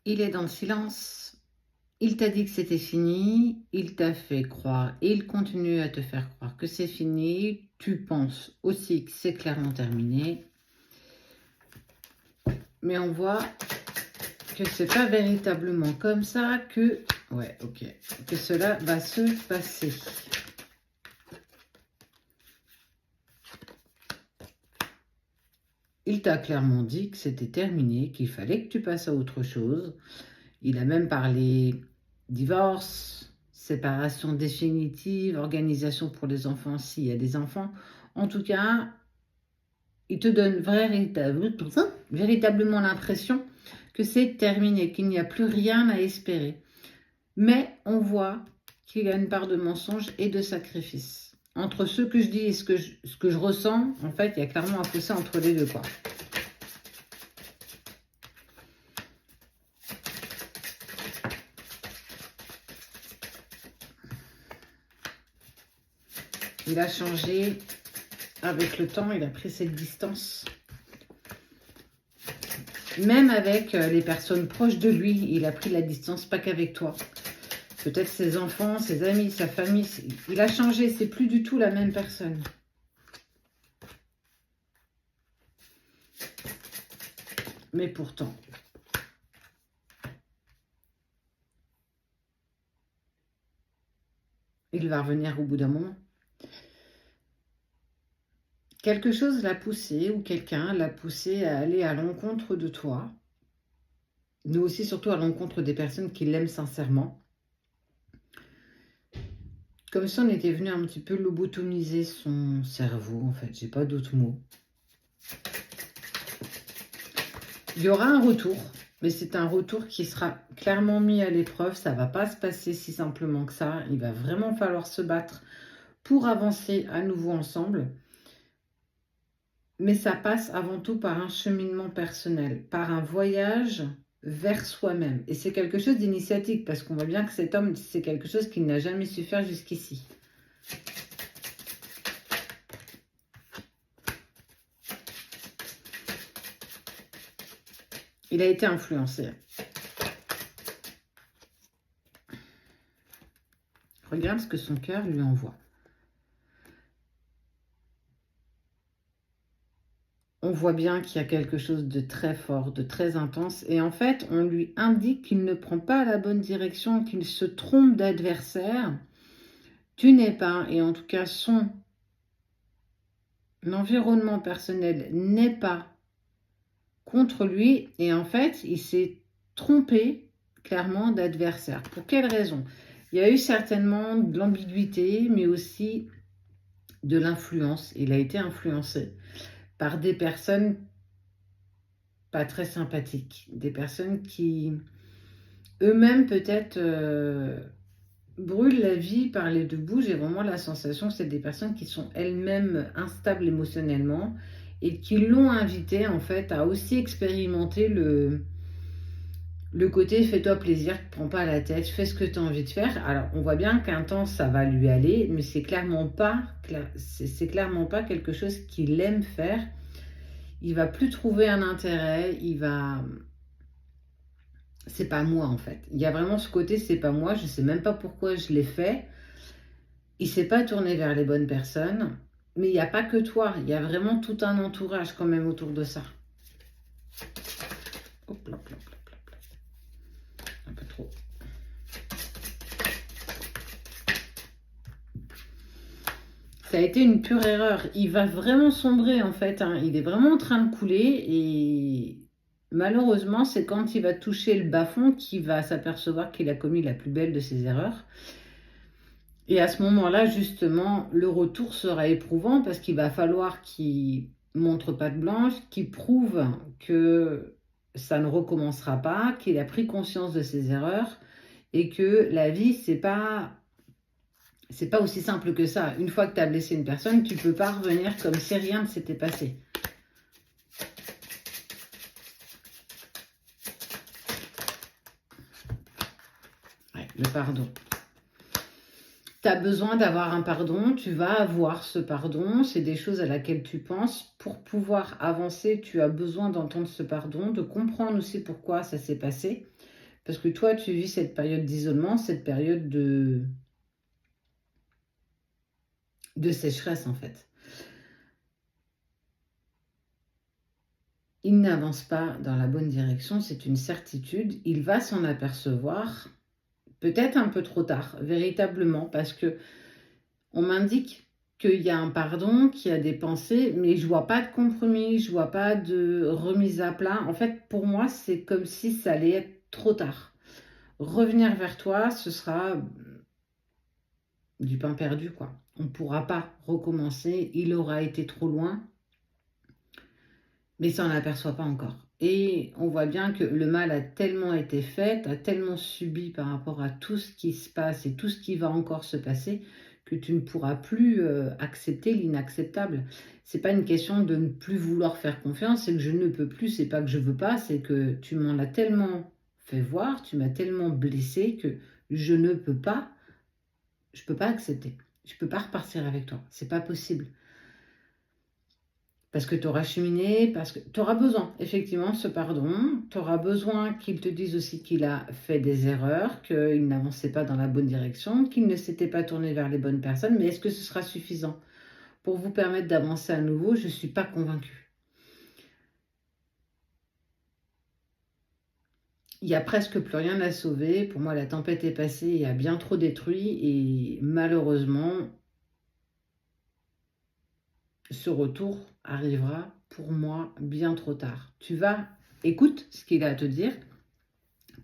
Il est dans le silence. Il t'a dit que c'était fini. Il t'a fait croire et il continue à te faire croire que c'est fini. Tu penses aussi que c'est clairement terminé. Mais on voit que c'est pas véritablement comme ça que... Ouais, ok. Que cela va se passer. Il t'a clairement dit que c'était terminé, qu'il fallait que tu passes à autre chose. Il a même parlé divorce, séparation définitive, organisation pour les enfants s'il y a des enfants. En tout cas, il te donne véritablement l'impression que c'est terminé, qu'il n'y a plus rien à espérer. Mais on voit qu'il y a une part de mensonge et de sacrifice. Entre ce que je dis et ce que je ressens, en fait, il y a clairement un fossé entre les deux, quoi. Il a changé avec le temps, il a pris cette distance. Même avec les personnes proches de lui, il a pris la distance, pas qu'avec toi. Peut-être ses enfants, ses amis, sa famille. Il a changé, c'est plus du tout la même personne. Mais pourtant, il va revenir au bout d'un moment. Quelque chose l'a poussé, ou quelqu'un l'a poussé à aller à l'encontre de toi. Mais aussi surtout à l'encontre des personnes qui l'aiment sincèrement. Comme si on était venu un petit peu lobotomiser son cerveau, en fait. J'ai pas d'autres mots. Il y aura un retour, mais c'est un retour qui sera clairement mis à l'épreuve. Ça ne va pas se passer si simplement que ça. Il va vraiment falloir se battre pour avancer à nouveau ensemble. Mais ça passe avant tout par un cheminement personnel, par un voyage vers soi-même. Et c'est quelque chose d'initiatique, parce qu'on voit bien que cet homme, c'est quelque chose qu'il n'a jamais su faire jusqu'ici. Il a été influencé. Regarde ce que son cœur lui envoie. On voit bien qu'il y a quelque chose de très fort, de très intense. Et en fait, on lui indique qu'il ne prend pas la bonne direction, qu'il se trompe d'adversaire. Tu n'es pas, et en tout cas son environnement personnel n'est pas contre lui. Et en fait, il s'est trompé clairement d'adversaire. Pour quelle raison? Il y a eu certainement de l'ambiguïté, mais aussi de l'influence. Il a été influencé par des personnes pas très sympathiques, des personnes qui eux-mêmes peut-être brûlent la vie par les deux bouts. J'ai vraiment la sensation que c'est des personnes qui sont elles-mêmes instables émotionnellement et qui l'ont invité en fait à aussi expérimenter le côté fais-toi plaisir, prends pas la tête, fais ce que tu as envie de faire. Alors on voit bien qu'un temps ça va lui aller, mais c'est clairement pas quelque chose qu'il aime faire. Il va plus trouver un intérêt, c'est pas moi en fait. Il y a vraiment ce côté c'est pas moi, je sais même pas pourquoi je l'ai fait. Il s'est pas tourné vers les bonnes personnes, mais il n'y a pas que toi, il y a vraiment tout un entourage quand même autour de ça. Hop là, hop là, hop là, hop là. Un peu trop. Ça a été une pure erreur. Il va vraiment sombrer en fait, hein. Il est vraiment en train de couler et malheureusement, c'est quand il va toucher le bas-fond qu'il va s'apercevoir qu'il a commis la plus belle de ses erreurs. Et à ce moment-là, justement, le retour sera éprouvant parce qu'il va falloir qu'il montre patte blanche, qu'il prouve que ça ne recommencera pas, qu'il a pris conscience de ses erreurs et que la vie, c'est pas aussi simple que ça. Une fois que tu as blessé une personne, tu ne peux pas revenir comme si rien ne s'était passé. Ouais, le pardon. Tu as besoin d'avoir un pardon, tu vas avoir ce pardon, c'est des choses à laquelle tu penses pour pouvoir avancer, tu as besoin d'entendre ce pardon, de comprendre aussi pourquoi ça s'est passé. Parce que toi, tu vis cette période d'isolement, cette période de sécheresse, en fait. Il n'avance pas dans la bonne direction, c'est une certitude. Il va s'en apercevoir, peut-être un peu trop tard, véritablement, parce que on m'indique qu'il y a un pardon, qu'il y a des pensées, mais je vois pas de compromis, je vois pas de remise à plat. En fait, pour moi, c'est comme si ça allait être trop tard. Revenir vers toi, ce sera du pain perdu, quoi. On ne pourra pas recommencer, il aura été trop loin, mais ça, on n'aperçoit pas encore. Et on voit bien que le mal a tellement été fait, a tellement subi par rapport à tout ce qui se passe et tout ce qui va encore se passer, que tu ne pourras plus accepter l'inacceptable. C'est pas une question de ne plus vouloir faire confiance, c'est que je ne peux plus, c'est pas que je veux pas, c'est que tu m'en as tellement fait voir, tu m'as tellement blessé que je ne peux pas, je peux pas accepter. Je peux pas repartir avec toi, c'est pas possible. Parce que tu auras cheminé, parce que tu auras besoin, effectivement, de ce pardon. Tu auras besoin qu'il te dise aussi qu'il a fait des erreurs, qu'il n'avançait pas dans la bonne direction, qu'il ne s'était pas tourné vers les bonnes personnes. Mais est-ce que ce sera suffisant pour vous permettre d'avancer à nouveau? Je ne suis pas convaincue. Il n'y a presque plus rien à sauver. Pour moi, la tempête est passée, il y a bien trop détruit. Et malheureusement, ce retour arrivera pour moi bien trop tard. Écoute ce qu'il a à te dire.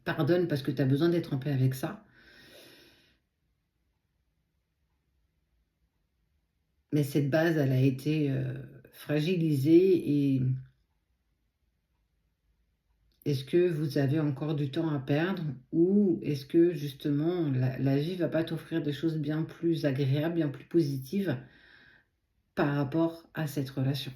Pardonne parce que tu as besoin d'être en paix avec ça. Mais cette base, elle a été fragilisée et est-ce que vous avez encore du temps à perdre ou est-ce que justement la vie ne va pas t'offrir des choses bien plus agréables, bien plus positives par rapport à cette relation?